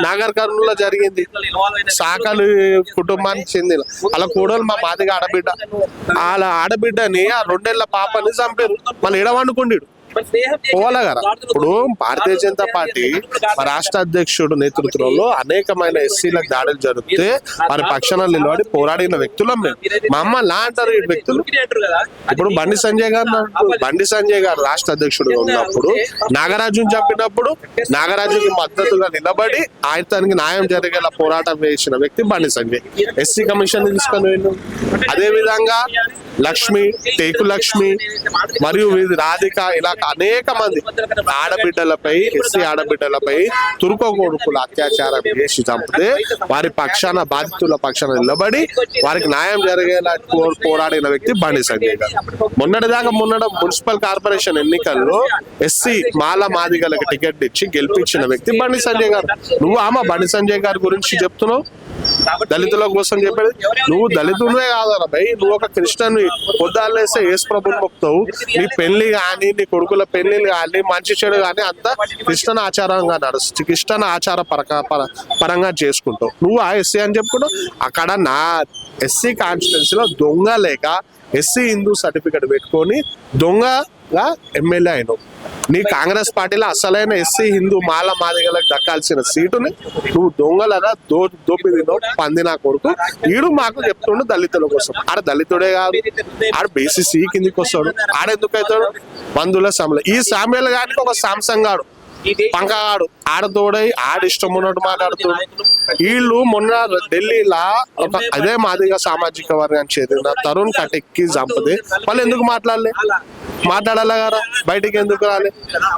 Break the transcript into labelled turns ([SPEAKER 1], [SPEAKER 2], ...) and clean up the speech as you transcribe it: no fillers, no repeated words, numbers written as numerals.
[SPEAKER 1] నాగర్ కర్నూలులో జరిగింది. సాకలు కుటుంబానికి చెందిన అలా కూడలు మా మాదిగ ఆడబిడ్డ, వాళ్ళ ఆడబిడ్డని ఆ 2 ఏళ్ల పాపని చంపారు. మళ్ళీ ఎడవండుకుండీడు పోవాలా కదా. ఇప్పుడు భారతీయ జనతా పార్టీ రాష్ట్ర అధ్యక్షుడు నేతృత్వంలో అనేకమైన ఎస్సీలకు దాడులు జరిగితే వారి పక్షాన నిలబడి పోరాడిన వ్యక్తులం మేము. మా అమ్మ లా అంటారు ఈ వ్యక్తులు. ఇప్పుడు బండి సంజయ్ గారు రాష్ట్ర అధ్యక్షుడుగా ఉన్నప్పుడు నాగరాజుని చంపినప్పుడు నాగరాజుకి మద్దతుగా నిలబడి ఆయనకి న్యాయం జరిగేలా పోరాటం చేసిన వ్యక్తి బండి సంజయ్. ఎస్సీ కమిషన్ తీసుకొని వెళ్ళు. అదే విధంగా లక్ష్మి, టేకు లక్ష్మి మరియు రాధిక, ఇలా అనేక మంది ఆడబిడ్డలపై, ఎస్సీ ఆడబిడ్డలపై తుర్కో కొడుకులు అత్యాచారం చేసి చంపితే వారి పక్షాన, బాధితుల పక్షాన నిలబడి వారికి న్యాయం జరిగేలా పోరాడిన వ్యక్తి బండి సంజయ్ గారు. మొన్నటిదాకా మున్సిపల్ కార్పొరేషన్ ఎన్నికల్లో ఎస్సీ మాల మాదిగలకు టికెట్ ఇచ్చి గెలిపించిన వ్యక్తి బండి సంజయ్ గారు. నువ్వు బండి సంజయ్ గారి గురించి చెప్తున్నావు, దళితుల కోసం చెప్పేది. నువ్వు దళితులే కాదరా భయ్, నువ్వు ఒక క్రిస్టియన్. పొద్దాలేస్తే యేసు ప్రభుని మొక్కుతావు. నీ పెళ్లి కానీ, నీ కొడుకుల పెళ్లిళ్ళు కానీ, మంచి చెడు కానీ అంతా క్రిస్టియన్ ఆచారంగా నడుస్తుంది, క్రిస్టియన్ ఆచార పరంగా చేసుకుంటావు. నువ్వు ఆ ఎస్సీ అని చెప్పుకుంటావు. అక్కడ నా ఎస్సీ కాన్స్టిట్యున్సీలో దొంగ లేక ఎస్సీ హిందూ సర్టిఫికెట్ పెట్టుకొని దొంగగా ఎమ్మెల్యే అయినావు. నీ కాంగ్రెస్ పార్టీలో అసలైన ఎస్సీ హిందూ మాల మాదిగలకు దక్కాల్సిన సీటుని నువ్వు దొంగలగా దోపిదిలో పందినా కొడుకు. ఈడు మాకు చెప్తుండు దళితుల కోసం. ఆడ దళితుడే కాదు, ఆడ బీసీసీ కిందికి వస్తాడు. ఆడెందుకు అవుతాడు? బంధువుల సామ్యులు. ఈ సామ్యులు కానీ ఒక సాంసంగ్ గాడు, పంకగాడు ఆడతోడై ఆడిష్టం ఉన్నట్టు మాట్లాడుతాడు. వీళ్ళు మొన్న ఢిల్లీలో అదే మాదిగా సామాజిక వర్గానికి చెందిన తరుణ్ కటెక్కి చంపదే వాళ్ళు ఎందుకు మాట్లాడాలి కదా, బయటికి ఎందుకు రాలే?